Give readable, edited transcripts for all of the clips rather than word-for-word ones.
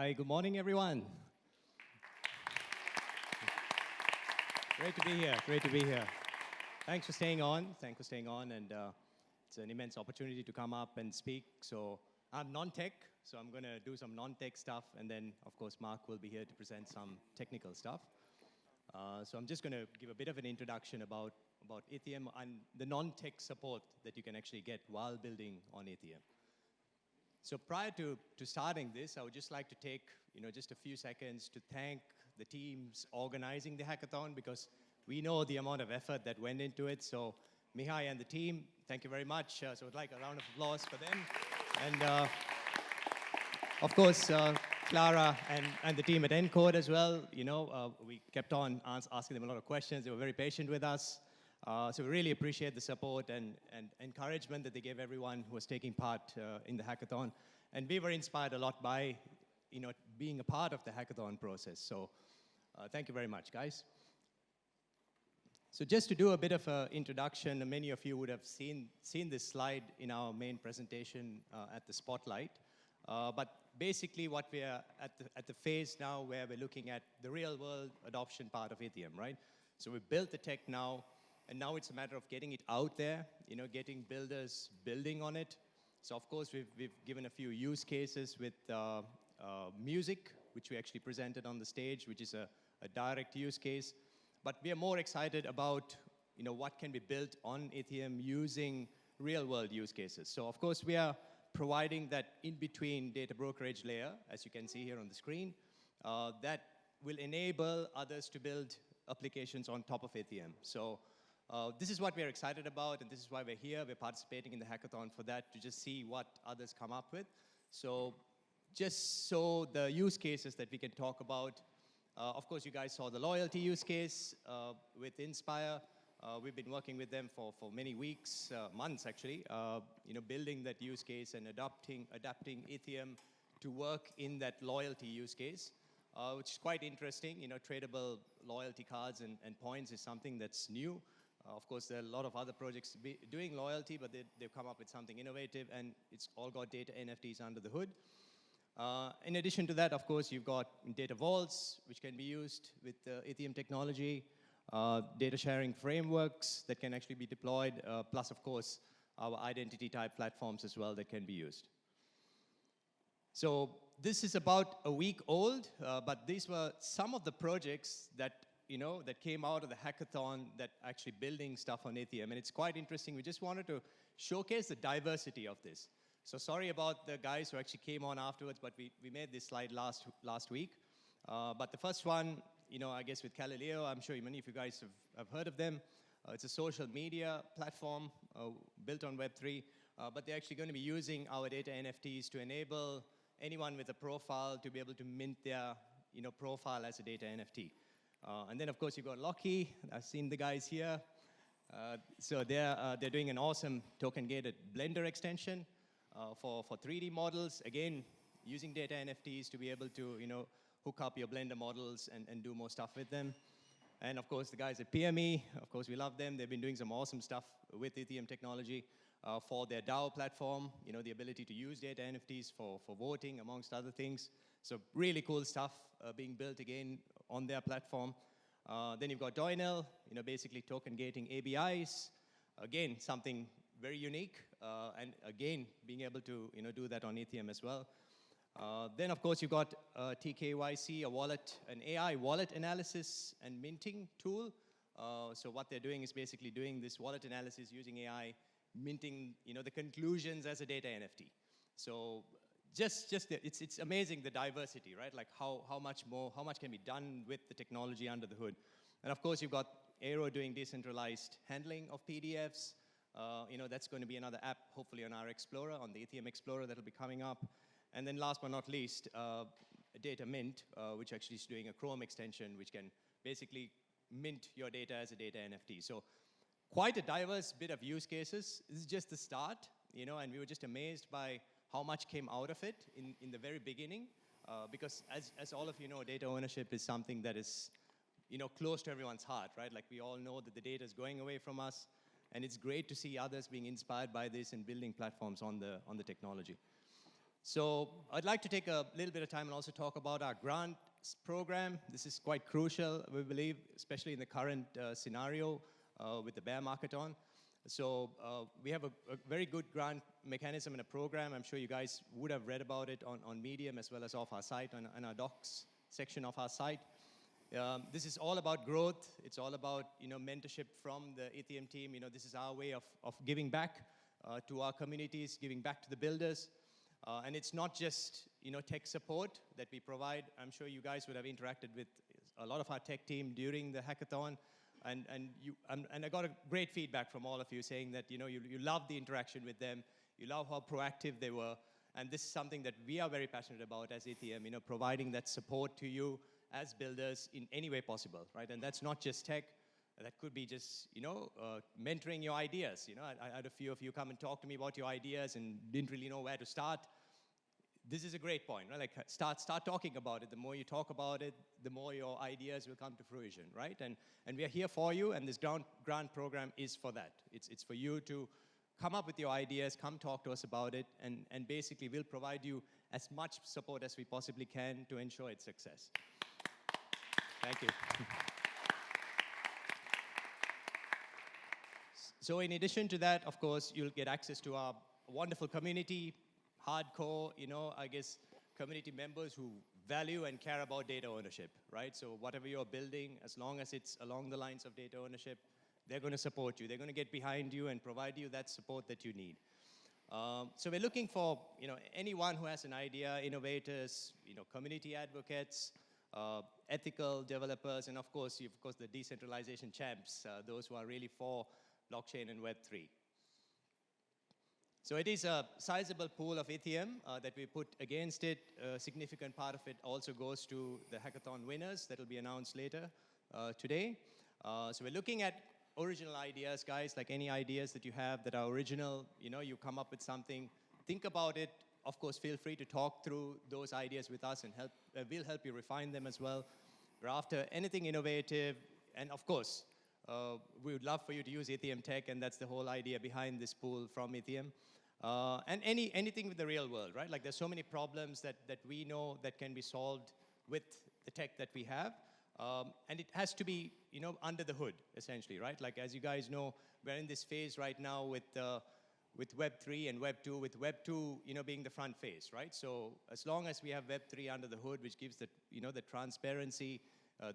Hi, good morning, everyone. Great to be here. Great to be here. Thanks for staying on. Thanks for staying on. And it's an immense opportunity to come up and speak. So I'm non-tech, so I'm going to do some non-tech stuff. And then, of course, Mark will be here to present some technical stuff. So I'm just going to give a bit of an introduction about Itheum and the non-tech support that you can actually get while building on Itheum. So prior to starting this, I would just like to take just a few seconds to thank the teams organizing the hackathon, because we know the amount of effort that went into it. So Mihai and the team, thank you very much. So I'd like a round of applause for them. And of course, Clara and the team at Encode as well. We kept on asking them a lot of questions. They were very patient with us. So we really appreciate the support and encouragement that they gave everyone who was taking part in the hackathon. And we were inspired a lot by being a part of the hackathon process. So thank you very much, guys. So just to do a bit of an introduction, many of you would have seen this slide in our main presentation at the Spotlight. But basically what we are at the phase now where we're looking at the real world adoption part of Itheum, right? So we've built the tech now, and now it's a matter of getting it out there, getting builders building on it. So of course, we've given a few use cases with music, which we actually presented on the stage, which is a direct use case. But we are more excited about what can be built on Itheum using real-world use cases. So of course, we are providing that in-between data brokerage layer, as you can see here on the screen, that will enable others to build applications on top of Itheum. So this is what we're excited about, and this is why we're here. We're participating in the hackathon for that, to just see what others come up with. So just so the use cases that we can talk about, of course, you guys saw the loyalty use case with Inspire. We've been working with them for many weeks, months actually, building that use case and adapting Itheum to work in that loyalty use case, which is quite interesting. Tradable loyalty cards and points is something that's new. Of course, there are a lot of other projects doing loyalty, but they've come up with something innovative, and it's all got data NFTs under the hood. In addition to that, of course, you've got data vaults, which can be used with Itheum technology, data sharing frameworks that can actually be deployed, plus, of course, our identity type platforms as well that can be used. So this is about a week old, but these were some of the projects that that came out of the hackathon that actually building stuff on Itheum. And it's quite interesting. We just wanted to showcase the diversity of this. So sorry about the guys who actually came on afterwards, but we made this slide last week. But the first one, I guess with Galileo, I'm sure many of you guys have heard of them. It's a social media platform built on Web3, but they're actually going to be using our data NFTs to enable anyone with a profile to be able to mint their profile as a data NFT. And then, of course, you've got Locky. I've seen the guys here. So they're doing an awesome token-gated Blender extension for 3D models. Again, using data NFTs to be able to hook up your Blender models and do more stuff with them. And of course, the guys at PME, of course, we love them. They've been doing some awesome stuff with Itheum technology for their DAO platform, the ability to use data NFTs for voting, amongst other things. So really cool stuff being built again on their platform. Then you've got Doinel, basically token gating ABIs. Again, something very unique. And again, being able to do that on Itheum as well. Then, of course, you've got TKYC, a wallet, an AI wallet analysis and minting tool. So what they're doing is basically doing this wallet analysis using AI, minting the conclusions as a data NFT. So it's amazing the diversity, right? Like how much can be done with the technology under the hood. And of course, you've got Aero doing decentralized handling of PDFs. That's going to be another app, hopefully on our Explorer, on the Itheum Explorer that'll be coming up. And then last but not least, Data Mint, which actually is doing a Chrome extension, which can basically mint your data as a data NFT. So quite a diverse bit of use cases. This is just the start, and we were just amazed by how much came out of it in the very beginning, because as all of you know, data ownership is something that is close to everyone's heart, right? Like we all know that the data is going away from us, and it's great to see others being inspired by this and building platforms on the technology. So I'd like to take a little bit of time and also talk about our grants program. This is quite crucial, we believe, especially in the current scenario with the bear market on. So we have a very good grant mechanism and a program. I'm sure you guys would have read about it on Medium as well as off our site, on our docs section of our site. This is all about growth. It's all about mentorship from the Itheum team. This is our way of giving back to our communities, giving back to the builders. And it's not just tech support that we provide. I'm sure you guys would have interacted with a lot of our tech team during the hackathon, and I got a great feedback from all of you saying that you love the interaction with them, you love how proactive they were, and this is something that we are very passionate about as Itheum, providing that support to you as builders in any way possible, right? And that's not just tech. That could be just, mentoring your ideas. I had a few of you come and talk to me about your ideas and didn't really know where to start. This is a great point, right? Like start talking about it. The more you talk about it, the more your ideas will come to fruition, right? And we are here for you, and this grant program is for that. It's for you to come up with your ideas, come talk to us about it, and basically we'll provide you as much support as we possibly can to ensure its success. Thank you. So in addition to that, of course, you'll get access to our wonderful community, hardcore, I guess, community members who value and care about data ownership, right? So whatever you're building, as long as it's along the lines of data ownership, they're going to support you. They're going to get behind you and provide you that support that you need. So we're looking for, anyone who has an idea, innovators, community advocates, ethical developers, and of course, the decentralization champs, those who are really for blockchain and Web3. So it is a sizable pool of Itheum that we put against it. A significant part of it also goes to the hackathon winners that will be announced later today. So we're looking at original ideas, guys, like any ideas that you have that are original, you come up with something, think about it. Of course, feel free to talk through those ideas with us and we'll help you refine them as well. We're after anything innovative, and of course, we would love for you to use Itheum tech, and that's the whole idea behind this pool from Itheum. And anything with the real world, right? Like there's so many problems that we know that can be solved with the tech that we have. And it has to be, under the hood, essentially, right? Like as you guys know, we're in this phase right now with Web3 and Web2, with Web2, being the front face, right? So as long as we have Web3 under the hood, which gives the, the transparency,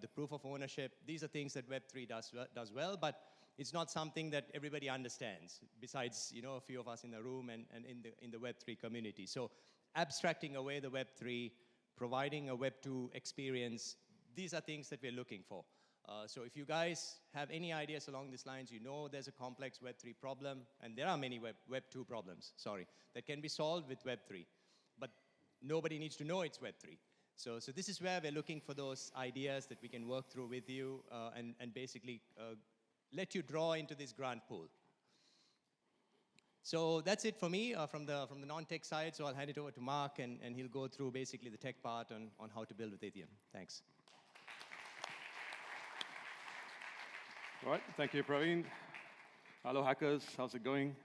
the proof of ownership, these are things that Web3 does well, but it's not something that everybody understands, besides, a few of us in the room and in the Web3 community. So abstracting away the Web3, providing a Web2 experience, these are things that we're looking for. So if you guys have any ideas along these lines, there's a complex Web3 problem, and there are many Web2 problems, that can be solved with Web3. But nobody needs to know it's Web3. So this is where we're looking for those ideas that we can work through with you and basically let you draw into this grant pool. So that's it for me from the non-tech side. So I'll hand it over to Mark, and he'll go through basically the tech part on how to build with Itheum. Thanks. All right, thank you, Praveen. Hello, hackers. How's it going?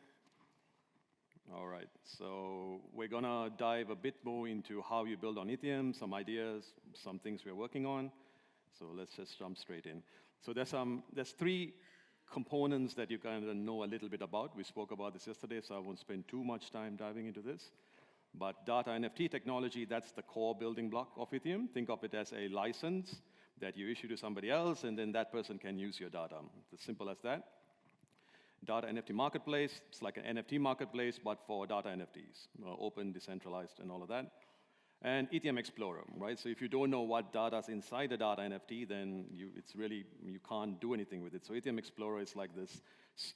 All right, so we're gonna dive a bit more into how you build on Itheum, some ideas, some things we're working on. So let's just jump straight in. So there's three components that you kind of know a little bit about. We spoke about this yesterday, so I won't spend too much time diving into this. But data NFT technology, that's the core building block of Itheum. Think of it as a license that you issue to somebody else, and then that person can use your data. It's as simple as that. Data NFT marketplace, it's like an NFT marketplace, but for data NFTs, open, decentralized, and all of that. And Itheum Explorer, right? So if you don't know what data's inside the data NFT, then you can't do anything with it. So Itheum Explorer is like this,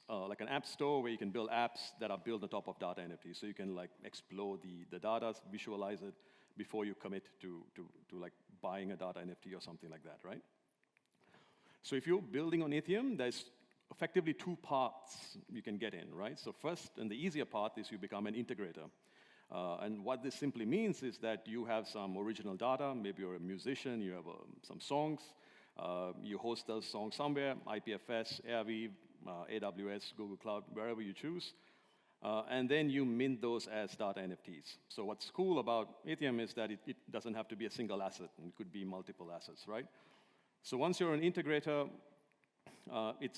like an app store where you can build apps that are built on top of data NFTs. So you can like explore the data, visualize it before you commit to like buying a data NFT or something like that, right? So if you're building on Itheum, there's effectively two parts you can get in, right? So first, and the easier part is you become an integrator. And what this simply means is that you have some original data, maybe you're a musician, you have some songs, you host those songs somewhere, IPFS, Airweave, AWS, Google Cloud, wherever you choose. And then you mint those as data NFTs. So what's cool about Itheum is that it doesn't have to be a single asset. It could be multiple assets, right? So once you're an integrator,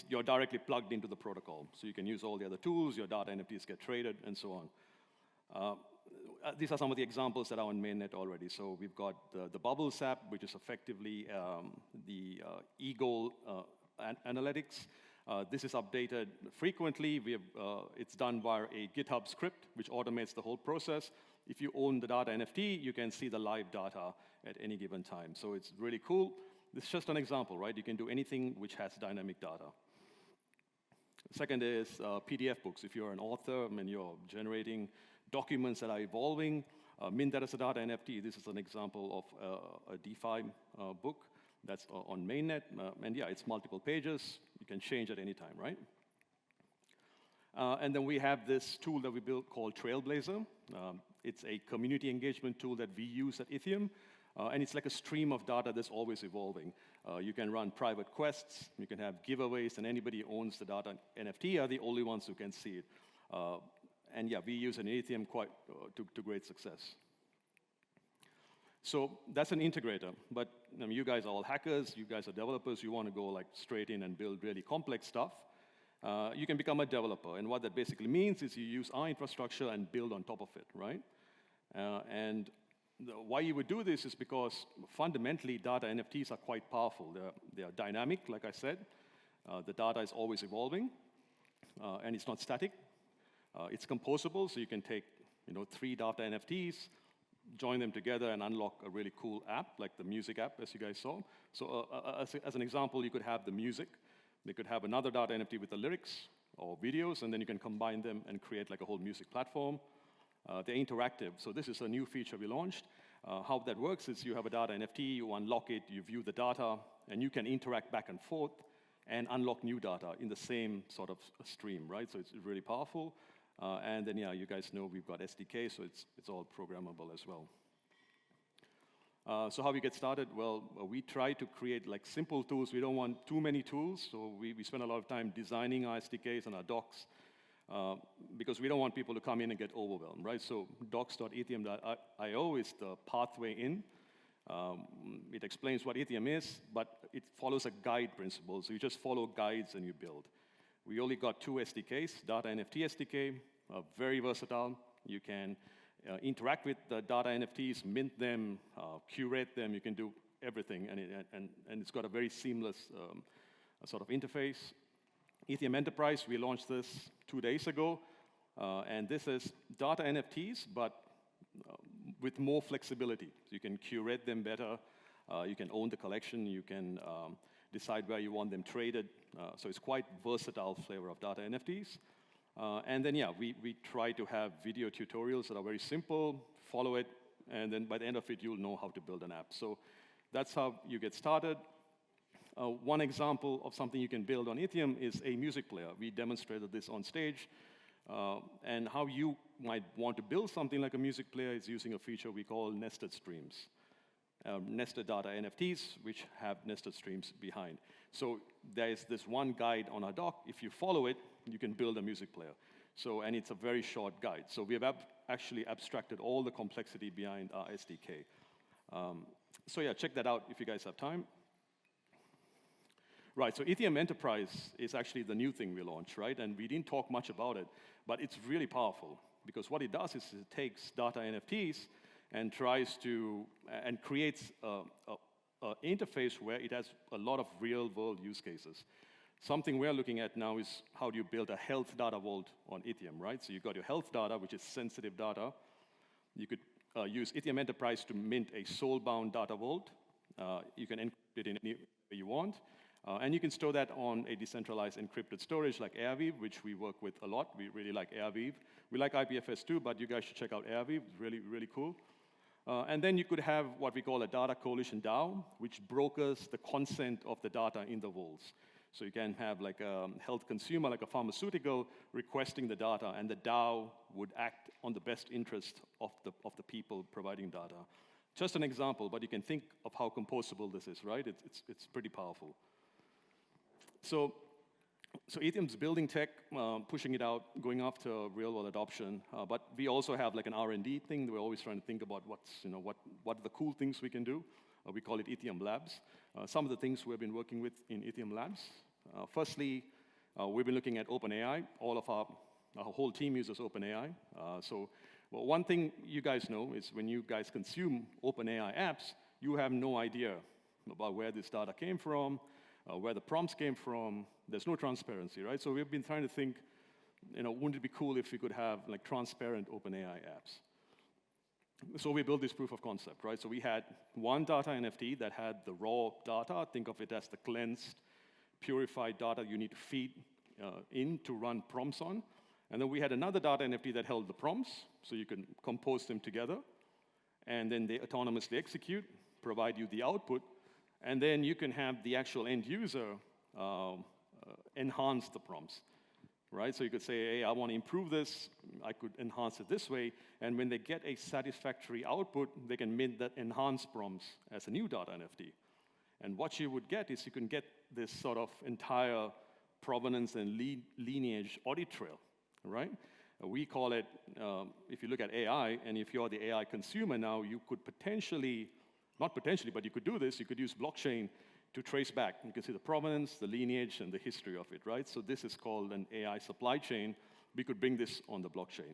you're directly plugged into the protocol. So you can use all the other tools, your data NFTs get traded, and so on. These are some of the examples that are on mainnet already. So we've got the Bubbles app, which is effectively the e-goal analytics. This is updated frequently. It's done via a GitHub script, which automates the whole process. If you own the data NFT, you can see the live data at any given time. So it's really cool. This is just an example, right? You can do anything which has dynamic data. Second is PDF books. If you're an author and you're generating documents that are evolving, mint that as a data NFT. This is an example of a DeFi book that's on mainnet. And yeah, it's multiple pages. You can change at any time, right? And then we have this tool that we built called Trailblazer. It's a community engagement tool that we use at Itheum. And it's like a stream of data that's always evolving. You can run private quests, you can have giveaways, and anybody who owns the data NFT are the only ones who can see it. And yeah, we use an Itheum to great success. So that's an integrator, but I mean, you guys are all hackers, you guys are developers, you want to go like straight in and build really complex stuff. You can become a developer, and what that basically means is you use our infrastructure and build on top of it, right? And why you would do this is because fundamentally data NFTs are quite powerful. They are dynamic, like I said. The data is always evolving, and it's not static. It's composable, so you can take 3 data NFTs, join them together, and unlock a really cool app, like the music app, as you guys saw. So as an example, you could have the music. They could have another data NFT with the lyrics or videos, and then you can combine them and create like a whole music platform. They're interactive, so this is a new feature we launched. How that works is you have a data NFT, you unlock it, you view the data, and you can interact back and forth and unlock new data in the same sort of stream, right? So it's really powerful. And then, yeah, you guys know we've got SDK, so it's all programmable as well. So how we get started? Well, we try to create like simple tools. We don't want too many tools, so we spend a lot of time designing our SDKs and our docs because we don't want people to come in and get overwhelmed, right? So docs.itheum.io is the pathway in. It explains what Itheum is, but it follows a guide principle. So you just follow guides and you build. We only got 2 SDKs, Data NFT SDK, very versatile. You can interact with the data NFTs, mint them, curate them. You can do everything, and it's got a very seamless sort of interface. Itheum Enterprise, we launched this 2 days ago, and this is data NFTs, but with more flexibility. So you can curate them better. You can own the collection. You can decide where you want them traded. So it's quite versatile flavor of data NFTs. And then, yeah, we try to have video tutorials that are very simple, follow it, and then by the end of it, you'll know how to build an app. So that's how you get started. One example of something you can build on Itheum is a music player. We demonstrated this on stage. And how you might want to build something like a music player is using a feature we call nested streams. Nested data NFTs, which have nested streams behind. So there's this one guide on our doc. If you follow it, you can build a music player. So, and it's a very short guide. So we have actually abstracted all the complexity behind our SDK. So yeah, check that out if you guys have time. Right, so Itheum Enterprise is actually the new thing we launched, right? And we didn't talk much about it, but it's really powerful because what it does is it takes data NFTs and tries to, and creates an interface where it has a lot of real-world use cases. Something we're looking at now is how do you build a health data vault on Itheum, right? So you've got your health data, which is sensitive data. You could use Itheum Enterprise to mint a soul-bound data vault. You can encrypt it in any way you want. And you can store that on a decentralized encrypted storage like Airweave, which we work with a lot. We really like Airweave. We like IPFS too, but you guys should check out Airweave. It's really, really cool. And then you could have what we call a data coalition DAO, which brokers the consent of the data in the vaults. So you can have like a health consumer, like a pharmaceutical, requesting the data, and the DAO would act on the best interest of the people providing data. Just an example, but you can think of how composable this is, right? It's pretty powerful. So So Itheum's building tech, pushing it out, going after real-world adoption. But we also have like an R&D thing. We're always trying to think about what are the cool things we can do. We call it Itheum Labs. Some of the things we've been working with in Itheum Labs. Firstly, we've been looking at OpenAI. All of our whole team uses OpenAI. Well, one thing you guys know is when you guys consume OpenAI apps, you have no idea about where this data came from, where the prompts came from. There's no transparency, right? So we've been trying to think, wouldn't it be cool if we could have like transparent OpenAI apps? So we built this proof of concept, right? So we had one data NFT that had the raw data. Think of it as the cleansed, purified data you need to feed in to run prompts on. And then we had another data NFT that held the prompts, so you can compose them together. And then they autonomously execute, provide you the output. And then you can have the actual end user enhance the prompts, right? So you could say, hey, I want to improve this. I could enhance it this way. And when they get a satisfactory output, they can mint that enhanced prompts as a new data NFT. And what you would get is you can get this sort of entire provenance and lineage audit trail, right? We call it, if you look at AI, and if you're the AI consumer now, you could potentially, not potentially, but you could do this, you could use blockchain to trace back. You can see the provenance, the lineage, and the history of it, right? So this is called an AI supply chain. We could bring this on the blockchain.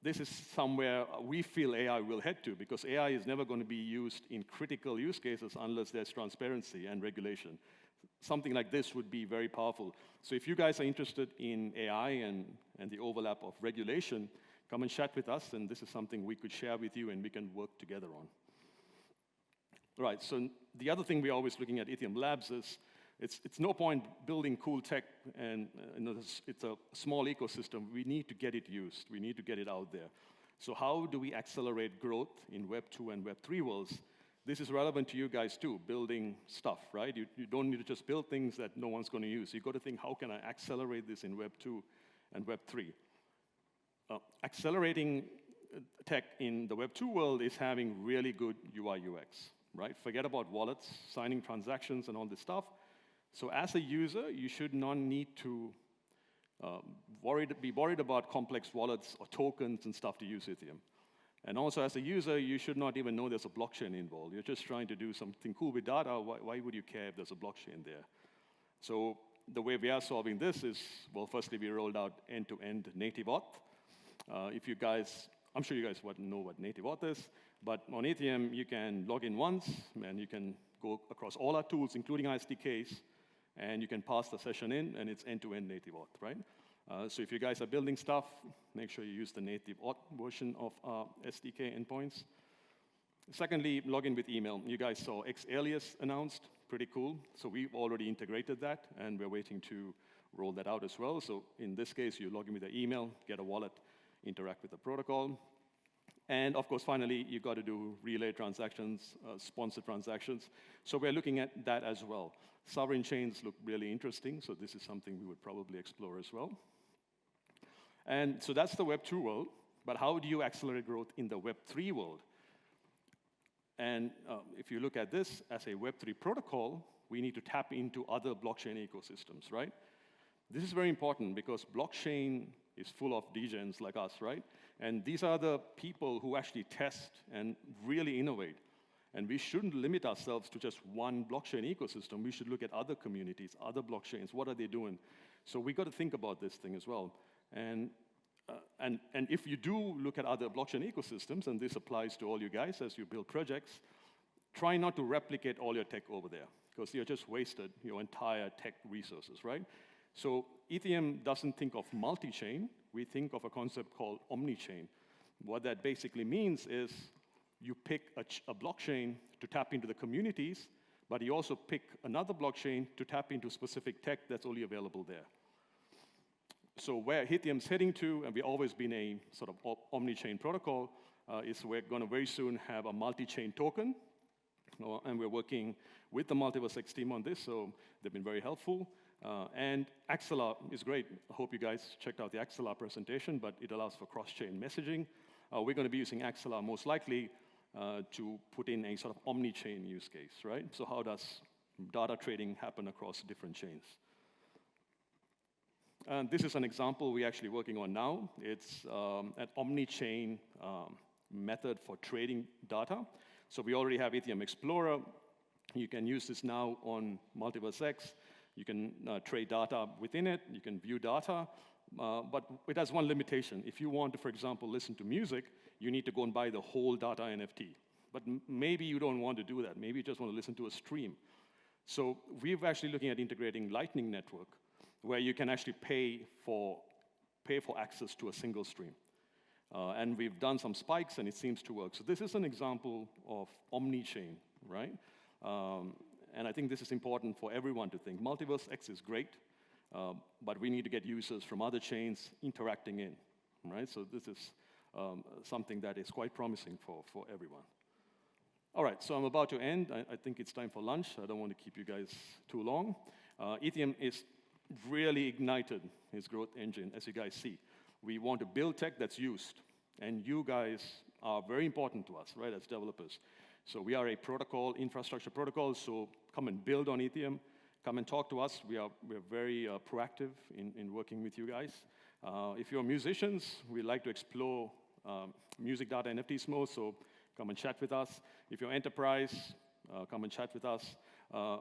This is somewhere we feel AI will head to, because AI is never going to be used in critical use cases unless there's transparency and regulation. Something like this would be very powerful. So if you guys are interested in AI and the overlap of regulation, come and chat with us, and this is something we could share with you and we can work together on. Right, so the other thing we're always looking at Itheum Labs is it's no point building cool tech and it's a small ecosystem. We need to get it used. We need to get it out there. So how do we accelerate growth in Web 2 and Web 3 worlds? This is relevant to you guys too, building stuff, right? You don't need to just build things that no one's going to use. You've got to think, how can I accelerate this in Web 2 and Web 3? Accelerating tech in the Web 2 world is having really good UI UX, right? Forget about wallets, signing transactions, and all this stuff. So as a user, you should not need to be worried about complex wallets or tokens and stuff to use Itheum. And also, as a user, you should not even know there's a blockchain involved. You're just trying to do something cool with data. Why would you care if there's a blockchain there? So the way we are solving this is, well, firstly, we rolled out end-to-end native auth. If you guys, I'm sure you guys know what native auth is, but on Itheum, you can log in once, and you can go across all our tools, including our SDKs, and you can pass the session in, and it's end-to-end native auth, right? So if you guys are building stuff, make sure you use the native auth version of SDK endpoints. Secondly, log in with email. You guys saw xAlias announced, pretty cool. So we've already integrated that, and we're waiting to roll that out as well. So in this case, you log in with the email, get a wallet, interact with the protocol. And of course, finally, you got to do relay transactions, sponsored transactions. So we're looking at that as well. Sovereign chains look really interesting, so this is something we would probably explore as well. And so that's the Web 2 world, but how do you accelerate growth in the Web 3 world? And if you look at this as a Web 3 protocol, we need to tap into other blockchain ecosystems, right? This is very important because blockchain is full of degens like us, right? And these are the people who actually test and really innovate. And we shouldn't limit ourselves to just one blockchain ecosystem. We should look at other communities, other blockchains. What are they doing? So we got to think about this thing as well. And if you do look at other blockchain ecosystems, and this applies to all you guys as you build projects, try not to replicate all your tech over there, because you're just wasted your entire tech resources, right? So Itheum doesn't think of multi-chain. We think of a concept called omni-chain. What that basically means is you pick a blockchain to tap into the communities, but you also pick another blockchain to tap into specific tech that's only available there. So where Itheum's heading to, and we've always been a sort of omni-chain protocol, is we're going to very soon have a multi-chain token, and we're working with the MultiversX team on this, so they've been very helpful. And Axelar is great. I hope you guys checked out the Axelar presentation, but it allows for cross-chain messaging. We're going to be using Axelar most likely to put in a sort of omni-chain use case, right? So how does data trading happen across different chains? And this is an example we're actually working on now. It's an omni-chain method for trading data. So we already have Itheum Explorer. You can use this now on MultiversX. You can trade data within it. You can view data. But it has one limitation. If you want to, for example, listen to music, you need to go and buy the whole data NFT. But maybe you don't want to do that. Maybe you just want to listen to a stream. So we're actually looking at integrating Lightning Network, where you can actually pay for access to a single stream. And we've done some spikes, and it seems to work. So this is an example of omni-chain, right? And I think this is important for everyone to think. MultiversX is great, but we need to get users from other chains interacting in, right? So this is something that is quite promising for everyone. All right, so I'm about to end. I think it's time for lunch. I don't want to keep you guys too long. Itheum is really ignited its growth engine, as you guys see. We want to build tech that's used, and you guys are very important to us, right, as developers. So we are a protocol, infrastructure protocol, so come and build on Itheum. Come and talk to us. We're very proactive in working with you guys. If you're musicians, we like to explore music data NFTs more, so come and chat with us. If you're enterprise, come and chat with us.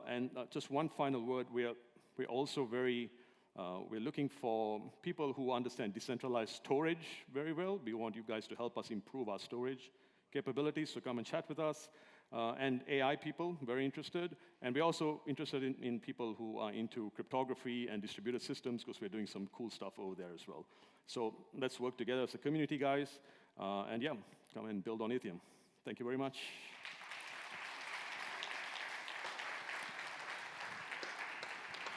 And just one final word, we're also we're looking for people who understand decentralized storage very well. We want you guys to help us improve our storage capabilities, so come and chat with us. And AI people, very interested. And we're also interested in people who are into cryptography and distributed systems, because we're doing some cool stuff over there as well. So let's work together as a community, guys. And yeah, come and build on Itheum. Thank you very much.